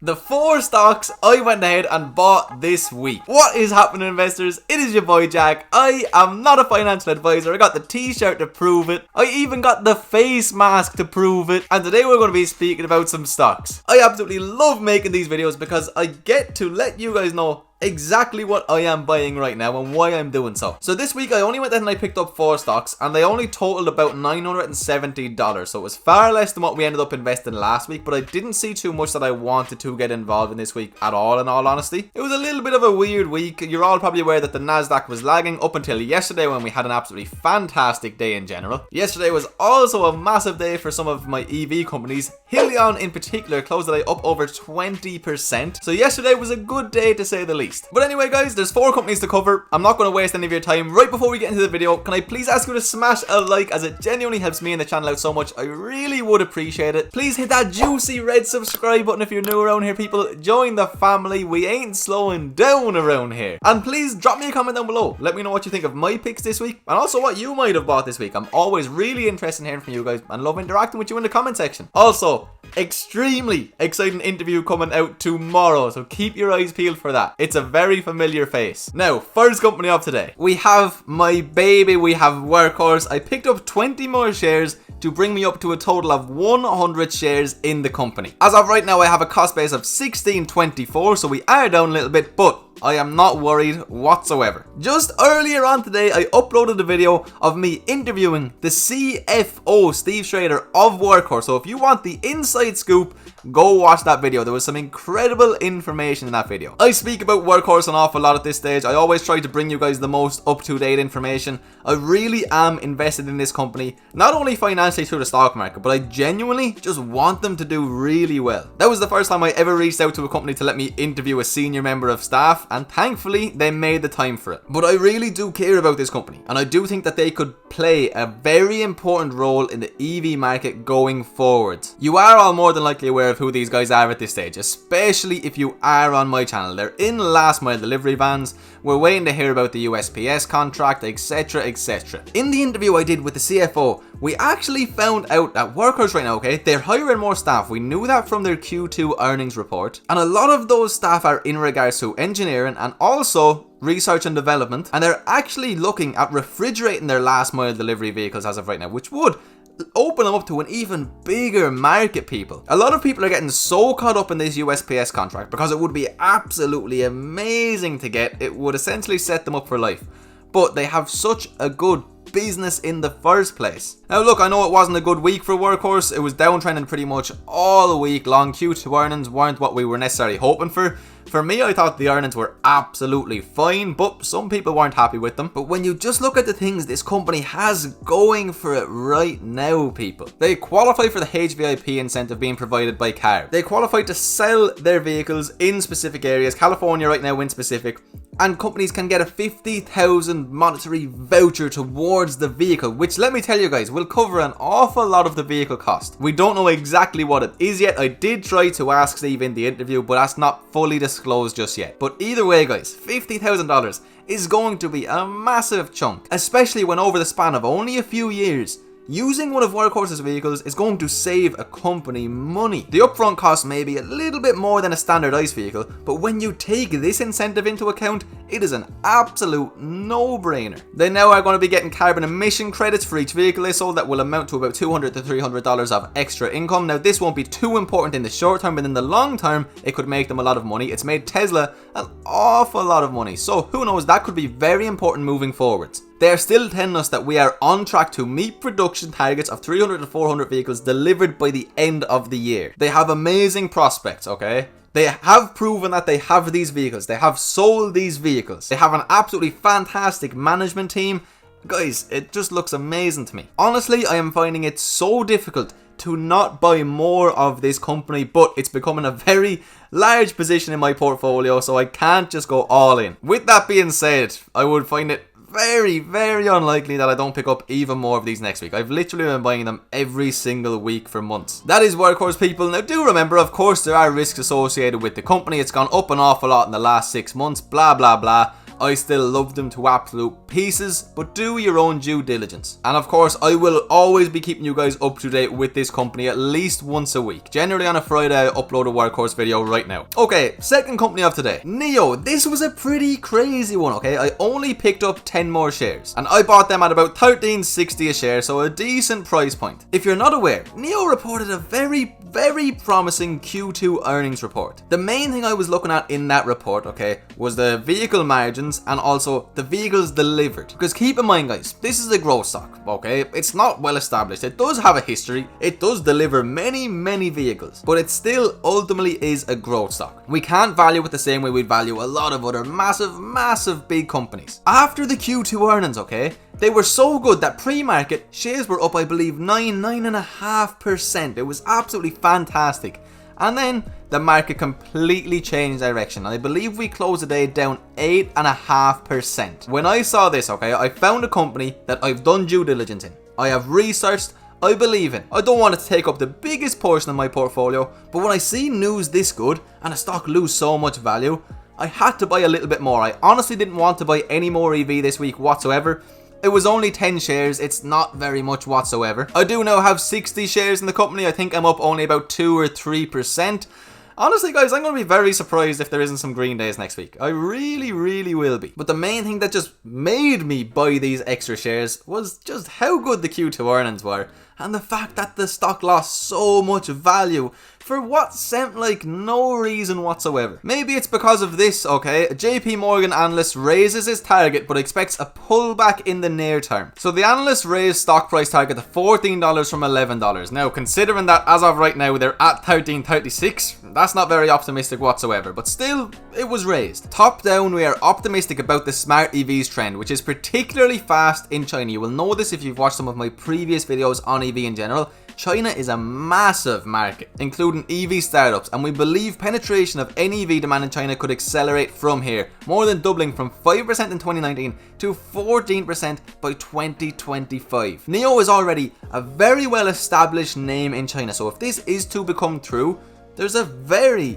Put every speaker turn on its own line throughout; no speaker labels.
The 4 stocks I went ahead and bought this week. What is happening, investors? It is your boy Jack. I am not a financial advisor. I got the t-shirt to prove it. I even got the face mask to prove it. And today we're going to be speaking about some stocks. I absolutely love making these videos because I get to let you guys know exactly what I am buying right now and why I'm doing so. So this week I only went ahead and I picked up 4 stocks and they only totaled about $970. So it was far less than what we ended up investing last week, but I didn't see too much that I wanted to get involved in this week at all, in all honesty. It was a little bit of a weird week. You're all probably aware that the Nasdaq was lagging up until yesterday when we had an absolutely fantastic day in general. Yesterday was also a massive day for some of my EV companies. Helion in particular closed the day up over 20%. So yesterday was a good day to say the least. But anyway guys, there's 4 companies to cover. I'm not going to waste any of your time. Right before we get into the video, can I please ask you to smash a like, as it genuinely helps me and the channel out so much. I really would appreciate it. Please hit that juicy red subscribe button if you're new around here, people. Join the family. We ain't slowing down around here. And please drop me a comment down below. Let me know what you think of my picks this week and also what you might have bought this week. I'm always really interested in hearing from you guys and love interacting with you in the comment section. Also, extremely exciting interview coming out tomorrow, so keep your eyes peeled for that. It's a very familiar face. Now, first company of today, we have my baby, we have Workhorse. I picked up 20 more shares to bring me up to a total of 100 shares in the company. As of right now, I have a cost base of 1624, so we are down a little bit, but I am not worried whatsoever. Just earlier on today, I uploaded a video of me interviewing the CFO, Steve Schrader, of Workhorse. So if you want the inside scoop, go watch that video. There was some incredible information in that video. I speak about Workhorse an awful lot at this stage. I always try to bring you guys the most up-to-date information. I really am invested in this company, not only financially through the stock market, but I genuinely just want them to do really well. That was the first time I ever reached out to a company to let me interview a senior member of staff, and thankfully they made the time for it. But I really do care about this company, and I do think that they could play a very important role in the EV market going forward. You are all more than likely aware of who these guys are at this stage, especially if you are on my channel. They're in last mile delivery vans. We're waiting to hear about the USPS contract, etc, etc. In the interview I did with the CFO, we actually found out that Workhorse right now, okay, they're hiring more staff. We knew that from their Q2 earnings report, and a lot of those staff are in regards to engineering and also research and development, and they're actually looking at refrigerating their last mile delivery vehicles as of right now, which would open them up to an even bigger market, people. A lot of people are getting so caught up in this USPS contract because it would be absolutely amazing to get. It would essentially set them up for life, but they have such a good business in the first place. Now look, I know it wasn't a good week for Workhorse. It was downtrending pretty much all week long. Q2 earnings weren't what we were necessarily hoping for. For me, I thought the earnings were absolutely fine, but some people weren't happy with them. But when you just look at the things this company has going for it right now, people, they qualify for the HVIP incentive being provided by CARB. They qualify to sell their vehicles in specific areas, California right now in specific, and companies can get a 50,000 monetary voucher towards the vehicle, which, let me tell you guys, will cover an awful lot of the vehicle cost. We don't know exactly what it is yet. I did try to ask Steve in the interview, but that's not fully disclosed just yet. But either way guys, $50,000 is going to be a massive chunk, especially when over the span of only a few years, using one of Workhorse's vehicles is going to save a company money. The upfront cost may be a little bit more than a standard ICE vehicle, but when you take this incentive into account, it is an absolute no-brainer. They now are going to be getting carbon emission credits for each vehicle they sold that will amount to about $200 to $300 of extra income. Now this won't be too important in the short term, but in the long term, it could make them a lot of money. It's made Tesla an awful lot of money, so who knows, that could be very important moving forwards. They are still telling us that we are on track to meet production targets of 300 to 400 vehicles delivered by the end of the year. They have amazing prospects, okay? They have proven that they have these vehicles. They have sold these vehicles. They have an absolutely fantastic management team. Guys, it just looks amazing to me. Honestly, I am finding it so difficult to not buy more of this company, but it's becoming a very large position in my portfolio, so I can't just go all in. With that being said, I would find it very, very unlikely that I don't pick up even more of these next week. I've literally been buying them every single week for months. That is Workhorse, people. Now do remember, of course, there are risks associated with the company. It's gone up an awful lot in the last 6 months, blah, blah, blah. I still love them to absolute pieces, but do your own due diligence. And of course, I will always be keeping you guys up to date with this company at least once a week. Generally on a Friday, I upload a Workhorse video right now. Okay, second company of today, Nio. This was a pretty crazy one, okay? I only picked up 10 more shares, and I bought them at about $13.60 a share, so a decent price point. If you're not aware, Nio reported a very promising Q2 earnings report. The main thing I was looking at in that report, okay, was the vehicle margins and also the vehicles delivered. Because keep in mind, guys, this is a growth stock, okay? It's not well established. It does have a history. It does deliver many vehicles, but it still ultimately is a growth stock. We can't value it the same way we'd value a lot of other massive big companies. After the Q2 earnings, okay, they were so good that pre-market shares were up, I believe, 9.5%. It was absolutely fantastic. And then the market completely changed direction. And I believe we closed the day down 8.5%. When I saw this, okay, I found a company that I've done due diligence in. I have researched, I believe in. I don't want it to take up the biggest portion of my portfolio, but when I see news this good and a stock lose so much value, I had to buy a little bit more. I honestly didn't want to buy any more EV this week whatsoever. It was only 10 shares, it's not very much whatsoever. I do now have 60 shares in the company. I think I'm up only about 2 or 3%. Honestly, guys, I'm going to be very surprised if there isn't some green days next week. I really will be. But the main thing that just made me buy these extra shares was just how good the Q2 earnings were, and the fact that the stock lost so much value for what seemed like no reason whatsoever. Maybe it's because of this, okay? A JP Morgan analyst raises his target but expects a pullback in the near term. So the analyst raised stock price target to $14 from $11. Now, considering that as of right now they're at $13.36, that's not very optimistic whatsoever, but still, it was raised. Top down, we are optimistic about the smart EVs trend, which is particularly fast in China. You will know this if you've watched some of my previous videos on EV in general. China is a massive market, including EV startups, and we believe penetration of NEV demand in China could accelerate from here, more than doubling from 5% in 2019 to 14% by 2025. Nio is already a very well established name in China, so if this is to become true, there's a very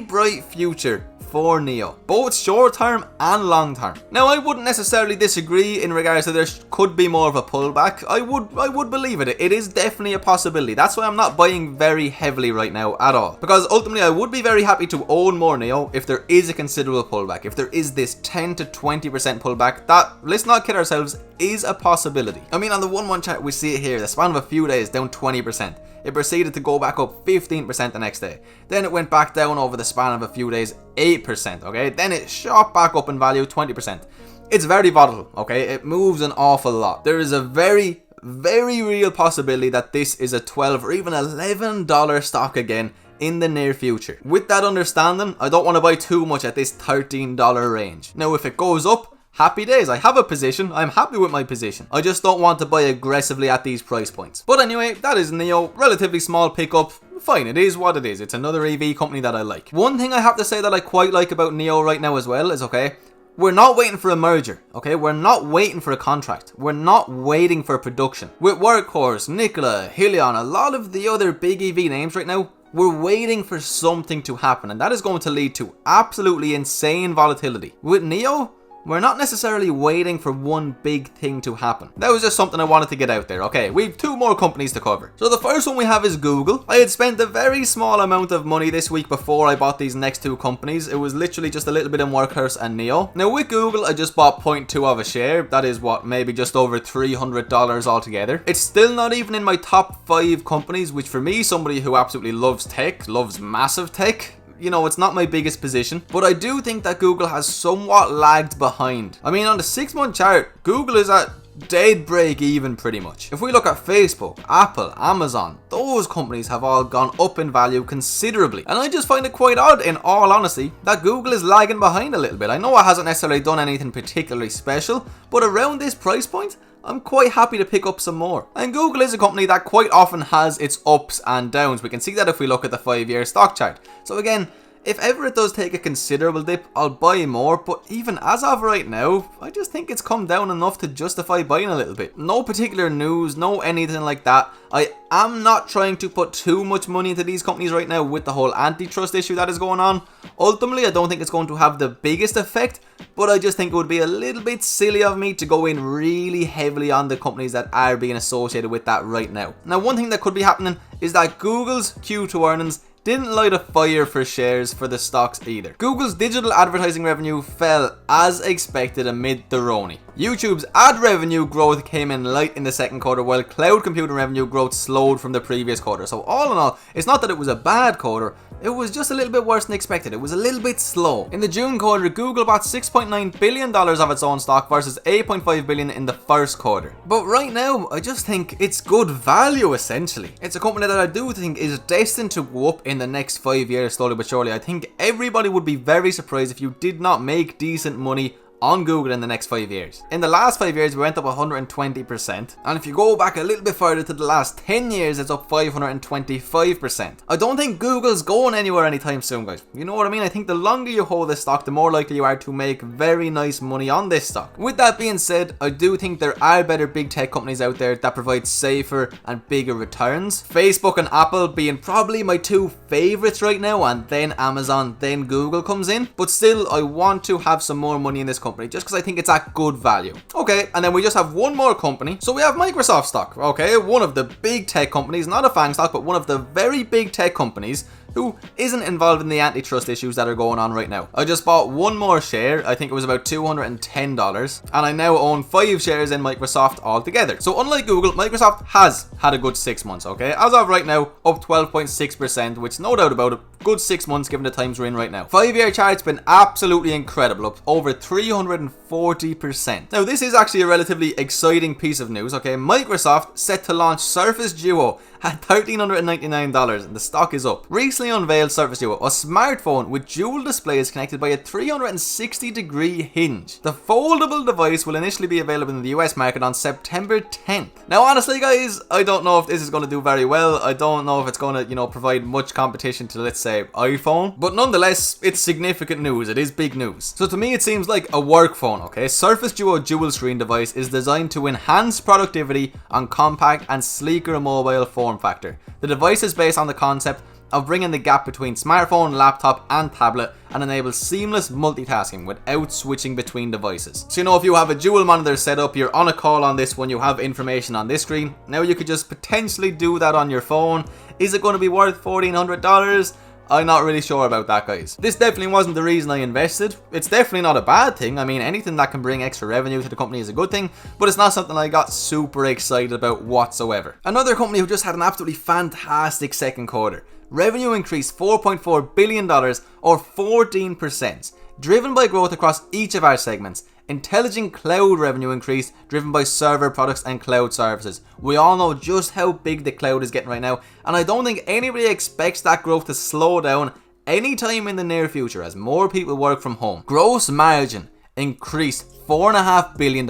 bright future for Nio, both short term and long term. Now, I wouldn't necessarily disagree in regards to there could be more of a pullback. I would believe it. It is definitely a possibility. That's why I'm not buying very heavily right now at all, because ultimately I would be very happy to own more Nio if there is a considerable pullback. If there is this 10 to 20% pullback, that, let's not kid ourselves, is a possibility. I mean, on the 1-1 chart we see it here, the span of a few days down 20%. It proceeded to go back up 15% the next day. Then it went back down over the span of a few days, 8%, okay? Then it shot back up in value, 20%. It's very volatile, okay? It moves an awful lot. There is a very real possibility that this is a $12 or even $11 stock again in the near future. With that understanding, I don't want to buy too much at this $13 range. Now, if it goes up, happy days. I have a position. I'm happy with my position. I just don't want to buy aggressively at these price points. But anyway, that is Nio. Relatively small pickup. Fine, it is what it is. It's another EV company that I like. One thing I have to say that I quite like about Nio right now as well is, okay, we're not waiting for a merger, okay? We're not waiting for a contract. We're not waiting for production. With Workhorse, Nikola, Helion, a lot of the other big EV names right now, we're waiting for something to happen, and that is going to lead to absolutely insane volatility. With Nio, we're not necessarily waiting for one big thing to happen. That was just something I wanted to get out there. Okay, we've 2 more companies to cover. So the first one we have is Google. I had spent a very small amount of money this week before I bought these next 2 companies. It was literally just a little bit in Workhorse and Nio. Now with Google, I just bought 0.2 of a share. That is what, maybe just over $300 altogether. It's still not even in my top 5 companies, which for me, somebody who absolutely loves tech, loves massive tech, you know, it's not my biggest position, but I do think that Google has somewhat lagged behind. I mean, on the 6-month chart, Google is at dead break even pretty much. If we look at Facebook, Apple, Amazon, those companies have all gone up in value considerably. And I just find it quite odd, in all honesty, that Google is lagging behind a little bit. I know it hasn't necessarily done anything particularly special, but around this price point, I'm quite happy to pick up some more. And Google is a company that quite often has its ups and downs. We can see that if we look at the 5-year stock chart. So again, If ever it does take a considerable dip, I'll buy more, but even as of right now, I just think it's come down enough to justify buying a little bit. No particular news, no anything like that. I am not trying to put too much money into these companies right now with the whole antitrust issue that is going on. Ultimately, I don't think it's going to have the biggest effect, but I just think it would be a little bit silly of me to go in really heavily on the companies that are being associated with that right now. Now, one thing that could be happening is that Google's Q2 earnings didn't light a fire for shares for the stocks either. Google's digital advertising revenue fell as expected amid the Roni. YouTube's ad revenue growth came in light in the second quarter, while cloud computing revenue growth slowed from the previous quarter. So all in all, it's not that it was a bad quarter, it was just a little bit worse than expected. It was a little bit slow. In the June quarter, Google bought $6.9 billion of its own stock versus $8.5 billion in the first quarter. But right now, I just think it's good value essentially. It's a company that I do think is destined to go up in the next 5 years slowly but surely. I think everybody would be very surprised if you did not make decent money on Google in the next 5 years. In the last 5 years, we went up 120%. And if you go back a little bit further to the last 10 years, it's up 525%. I don't think Google's going anywhere anytime soon, guys. You know what I mean? I think the longer you hold this stock, the more likely you are to make very nice money on this stock. With that being said, I do think there are better big tech companies out there that provide safer and bigger returns. Facebook and Apple being probably my two favorites right now, and then Amazon, then Google comes in. But still, I want to have some more money in this company just because I think it's at good value. Okay, and then we just have one more company. So we have Microsoft stock, okay, one of the big tech companies, not a FANG stock, but one of the very big tech companies who isn't involved in the antitrust issues that are going on right now. I just bought one more share, I think it was about $210, and I now own 5 shares in Microsoft altogether. So unlike Google, Microsoft has had a good 6 months, okay? As of right now, up 12.6%, which no doubt about it, good 6 months given the times we're in right now. 5-year chart's been absolutely incredible, up over 340%. Now this is actually a relatively exciting piece of news, okay? Microsoft set to launch Surface Duo at $1,399 and the stock is up. Recently unveiled Surface Duo, a smartphone with dual displays connected by a 360-degree hinge. The foldable device will initially be available in the US market on September 10th. Now honestly guys, I don't know if this is going to do very well. I don't know if it's going to, provide much competition to, let's say, iPhone. But nonetheless, it's significant news. It is big news. So to me, it seems like a work phone, okay? Surface Duo dual screen device is designed to enhance productivity on compact and sleeker mobile form factor. The device is based on the concept of bringing the gap between smartphone, laptop and tablet and enables seamless multitasking without switching between devices. So if you have a dual monitor set up, you're on a call on this one, you have information on this screen, now you could just potentially do that on your phone. Is it going to be worth $1,400? I'm not really sure about that, guys. This definitely wasn't the reason I invested. It's definitely not a bad thing. I mean, anything that can bring extra revenue to the company is a good thing, but it's not something I got super excited about whatsoever. Another company who just had an absolutely fantastic second quarter. Revenue increased $4.4 billion or 14%, driven by growth across each of our segments. Intelligent cloud revenue increased, driven by server products and cloud services. We all know just how big the cloud is getting right now, and I don't think anybody expects that growth to slow down anytime in the near future as more people work from home. Gross margin increased $4.5 billion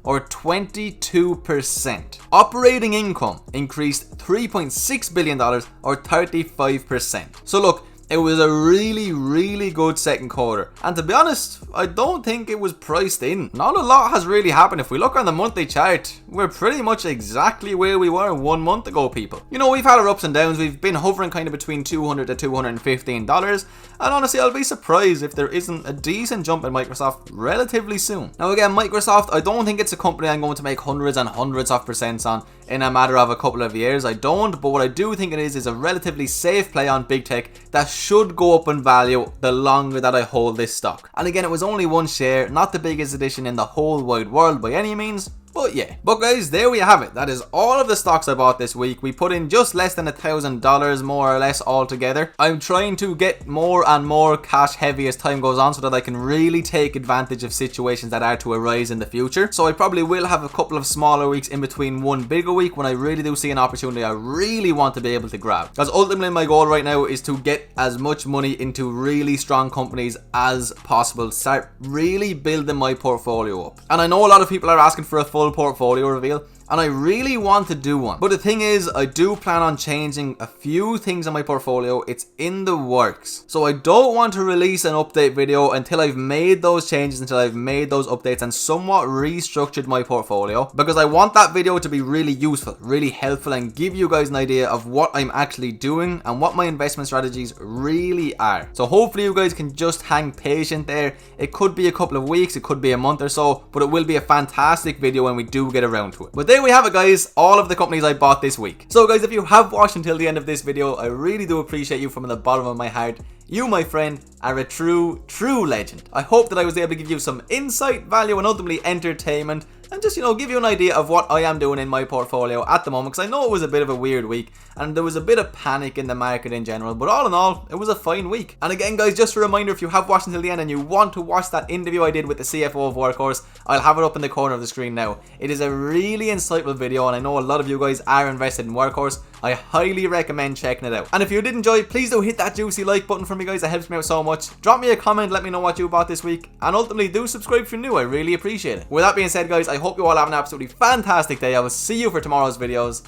or 22%. Operating income increased $3.6 billion or 35%. So look, it was a really good second quarter, and to be honest, I don't think it was priced in. Not a lot has really happened. If we look on the monthly chart, we're pretty much exactly where we were 1 month ago, people. We've had our ups and downs. We've been hovering kind of between $200 to $215, and honestly I'll be surprised if there isn't a decent jump in Microsoft relatively soon. Now again, Microsoft, I don't think it's a company I'm going to make hundreds and hundreds of percents on in a matter of a couple of years. I don't, but what I do think it is a relatively safe play on big tech that should go up in value the longer that I hold this stock. And again, it was only one share, not the biggest addition in the whole wide world by any means. But yeah. But guys, there we have it. That is all of the stocks I bought this week. We put in just less than $1,000 more or less altogether. I'm trying to get more and more cash heavy as time goes on so that I can really take advantage of situations that are to arise in the future. So I probably will have a couple of smaller weeks in between one bigger week when I really do see an opportunity I really want to be able to grab. Because ultimately my goal right now is to get as much money into really strong companies as possible. Start really building my portfolio up. And I know a lot of people are asking for a full portfolio reveal. and I really want to do one. But the thing is, I do plan on changing a few things in my portfolio. It's in the works. So I don't want to release an update video until I've made those changes, until I've made those updates and somewhat restructured my portfolio, because I want that video to be really useful, really helpful, and give you guys an idea of what I'm actually doing and what my investment strategies really are. So hopefully you guys can just hang patient there. It could be a couple of weeks, it could be a month or so, but it will be a fantastic video when we do get around to it. But there we have it, guys, all of the companies I bought this week. So guys, if you have watched until the end of this video, I really do appreciate you from the bottom of my heart. You, my friend, are a true legend. I hope that I was able to give you some insight, value, and ultimately entertainment, and just, give you an idea of what I am doing in my portfolio at the moment, because I know it was a bit of a weird week and there was a bit of panic in the market in general, but all in all, it was a fine week. And again, guys, just a reminder, if you have watched until the end and you want to watch that interview I did with the CFO of Workhorse, I'll have it up in the corner of the screen now. It is a really insightful video, and I know a lot of you guys are invested in Workhorse. I highly recommend checking it out. And if you did enjoy, please do hit that juicy like button for me, guys. It helps me out so much. Drop me a comment, let me know what you bought this week, and ultimately do subscribe if you're new. I really appreciate it. With that being said, guys, I hope you all have an absolutely fantastic day. I will see you for tomorrow's videos.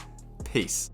Peace.